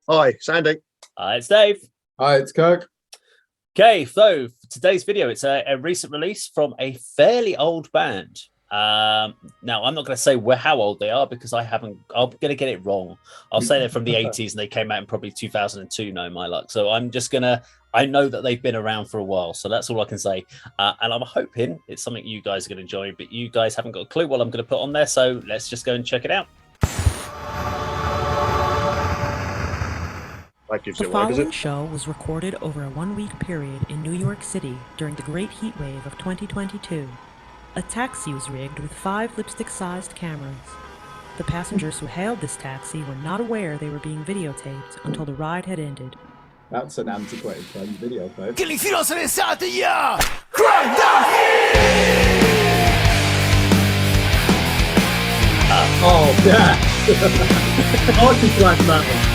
Hi, Sandy. It's Dave. Hi, it's Kirk. Okay, so for today's video, it's a recent release from a fairly old band. Now, I'm not going to say how old they are because I'm going to get it wrong. I'll say they're from the 80s and they came out in probably 2002, no my luck. So I know that they've been around for a while. So that's all I can say. And I'm hoping it's something you guys are going to enjoy, but you guys haven't got a clue what I'm going to put on there. So let's just go and check it out. The following show was recorded over a one-week period in New York City during the Great Heat Wave of 2022. A taxi was rigged with 5 lipstick-sized cameras. The passengers who hailed this taxi were not aware they were being videotaped until the ride had ended. That's an antiquated video, folks. Che l'infilo se ne sa di ya! Oh, yeah! Anti-black metal.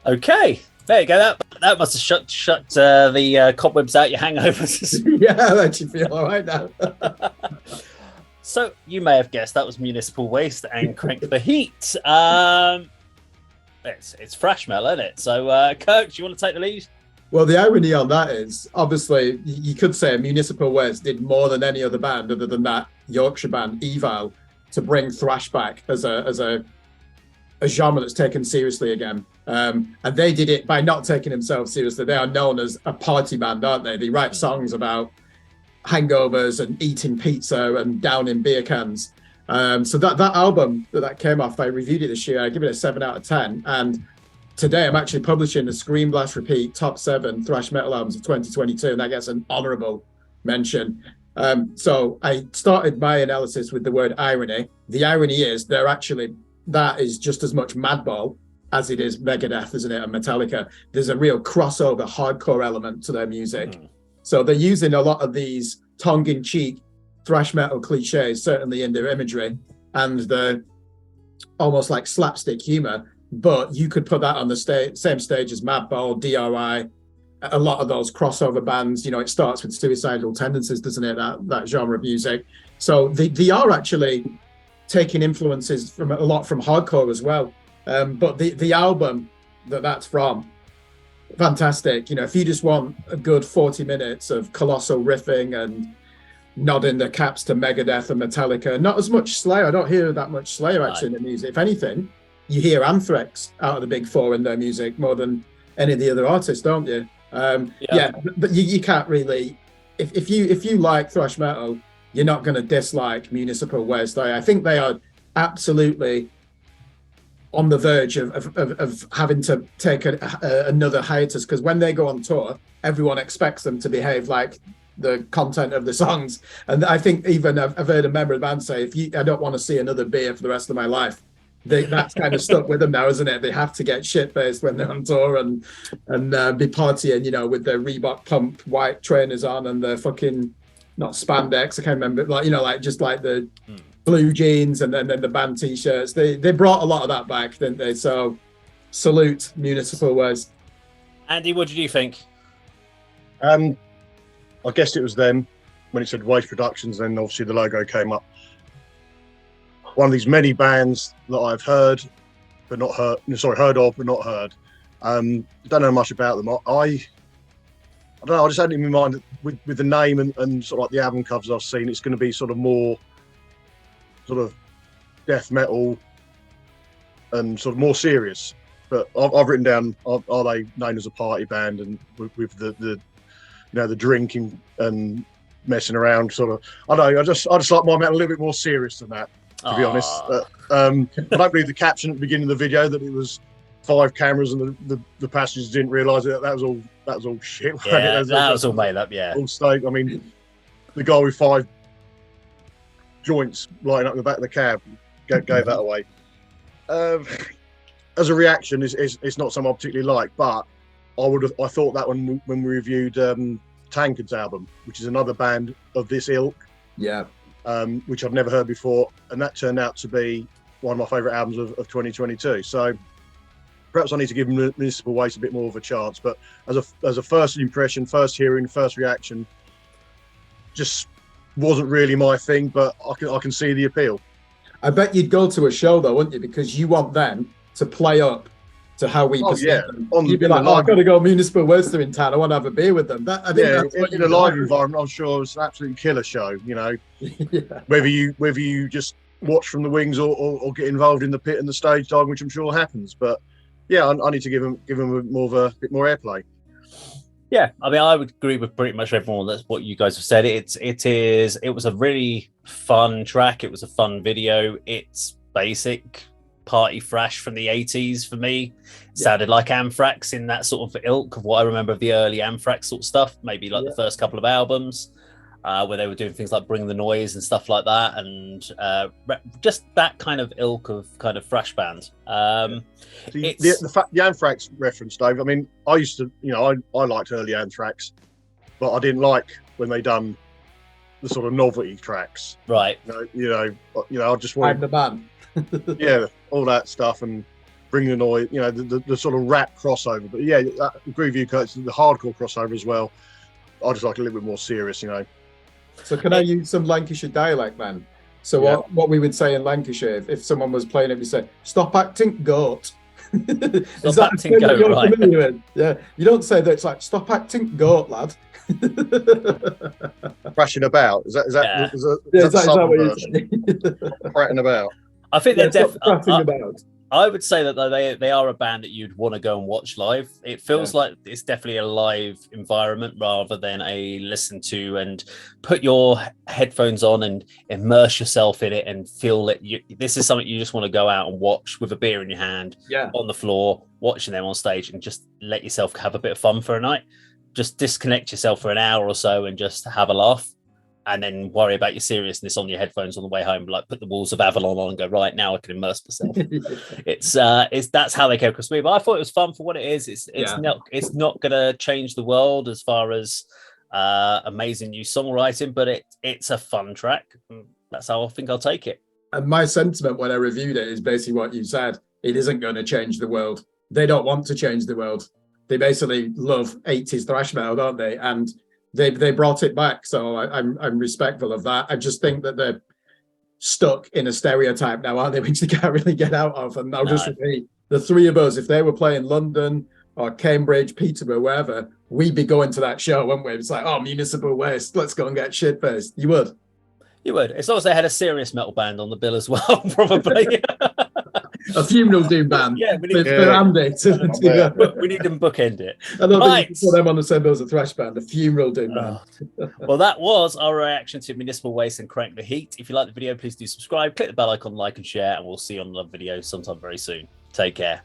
Okay, there you go. That must have shut the cobwebs out your hangovers. Yeah, that makes you feel all right now. So you may have guessed that was Municipal Waste and Crank the Heat. It's thrash metal, isn't it? So Kirk, do you want to take the lead? Well, the irony on that is, obviously, you could say Municipal Waste did more than any other band other than that Yorkshire band, Evil, to bring thrash back as a genre that's taken seriously again. And they did it by not taking themselves seriously. They are known as a party band, aren't they? They write songs about hangovers and eating pizza and downing beer cans. So that album that came off, I reviewed it this year. I give it a 7 out of 10. And today I'm actually publishing the Scream Blast Repeat Top 7 Thrash Metal Albums of 2022, and that gets an honourable mention. So I started my analysis with the word irony. The irony is that is just as much Madball as it is Megadeth, isn't it, and Metallica. There's a real crossover hardcore element to their music. So they're using a lot of these tongue-in-cheek thrash metal cliches, certainly in their imagery, and the almost like slapstick humor. But you could put that on the same stage as Madball, DRI, a lot of those crossover bands. You know, it starts with Suicidal Tendencies, doesn't it? That genre of music. So they are actually taking influences from a lot from hardcore as well. But the album that's from, fantastic. You know, if you just want a good 40 minutes of colossal riffing and nodding the caps to Megadeth and Metallica, not as much Slayer. I don't hear that much Slayer actually in the music. If anything, you hear Anthrax out of the big four in their music more than any of the other artists, don't you? But you can't really. If you like thrash metal, you're not going to dislike Municipal Waste. I think they are absolutely on the verge of having to take another hiatus, because when they go on tour, everyone expects them to behave like the content of the songs. And I think even I've heard a member of the band say, I don't want to see another beer for the rest of my life. That's kind of stuck with them now, isn't it? They have to get shit-faced when they're on tour and be partying, you know, with their Reebok pump white trainers on and the fucking, not spandex, I can't remember, like, you know, like just like the blue jeans and then the band t-shirts. They brought a lot of that back, didn't they? So salute Municipal Waste. Andy, what did you think? I guessed it was them when it said Waste Productions, then obviously the logo came up. One of these many bands that I've heard of, but not heard. Don't know much about them. I don't know. I just had it in my mind that with the name and sort of like the album covers I've seen, it's going to be sort of more sort of death metal and sort of more serious. But I've written down, are they known as a party band, and with the you know, the drinking and messing around sort of. I don't know. I just like my metal a little bit more serious than that, to be honest. I don't believe the caption at the beginning of the video that it was 5 cameras and the passengers didn't realise that was all shit. Yeah, that was all made up. Yeah, all stake. I mean, the guy with 5 joints lighting up in the back of the cab gave that away. As a reaction, it's not something I particularly like, but I thought that when we reviewed Tankard's album, which is another band of this ilk, which I've never heard before, and that turned out to be one of my favourite albums of 2022. So perhaps I need to give Municipal Waste a bit more of a chance. But as a first impression, first hearing, first reaction, just wasn't really my thing. But I can see the appeal. I bet you'd go to a show though, wouldn't you? Because you want them to play up to how we perceive them. You'd be like, I've got to go Municipal Waste in town. I want to have a beer with them. I think that's what in a live environment, I'm sure it's an absolute killer show. You know, whether you just watch from the wings or get involved in the pit and the stage dive, which I'm sure happens. But yeah, I need to give them a bit more airplay. Yeah, I mean, I would agree with pretty much everyone. That's what you guys have said. It was a really fun track. It was a fun video. It's basic party thrash from the 80s for me. Sounded like Anthrax in that sort of ilk of what I remember of the early Anthrax sort of stuff, maybe like the first couple of albums where they were doing things like Bring the Noise and stuff like that, and just that kind of ilk of kind of thrash band. The Anthrax reference, Dave, I mean, I used to, you know, I liked early Anthrax, but I didn't like when they done the sort of novelty tracks, right? You know, I just wanted I'm the band. Yeah, all that stuff, and Bring the Noise, you know, the sort of rap crossover. But yeah, I agree with you, Kirk, the hardcore crossover as well. I just like a little bit more serious, you know. So can I use some Lancashire dialect, man? So what we would say in Lancashire, if someone was playing it, we say, "Stop acting goat." Stop acting goat, right? Yeah, you don't say that. It's like, "Stop acting goat, lad." Thrashing about, is that what you're saying? Prattling about. I think they're definitely about. I would say that they are a band that you'd want to go and watch live. It feels like it's definitely a live environment rather than a listen to and put your headphones on and immerse yourself in it and feel that this is something you just want to go out and watch with a beer in your hand, on the floor, watching them on stage, and just let yourself have a bit of fun for a night. Just disconnect yourself for an hour or so and just have a laugh. And then worry about your seriousness on your headphones on the way home. Like put the Walls of Avalon on and go, right now I can immerse myself. It's that's how they came across me. But I thought it was fun for what it is. It's not gonna change the world as far as amazing new songwriting, but it's a fun track. That's how I think I'll take it. And my sentiment when I reviewed it is basically what you said. It isn't going to change the world. They don't want to change the world. They basically love 80s thrash metal, don't they? And they brought it back, so I'm respectful of that. I just think that they're stuck in a stereotype now, aren't they, which they can't really get out of. And I'll just repeat, the three of us, if they were playing London or Cambridge, Peterborough, wherever, we'd be going to that show, wouldn't we? It's like, oh, Municipal Waste, let's go and get shit-faced. You would. You would, as long as they had a serious metal band on the bill as well, probably. A funeral doom band. Yeah, we need, for Andy. we need them bookend it. I don't Right. think you can put them on the same bill as a thrash band, a funeral doom band. Well, that was our reaction to Municipal Waste and Crank the Heat. If you like the video, please do subscribe, click the bell icon, like and share, and we'll see you on another video sometime very soon. Take care.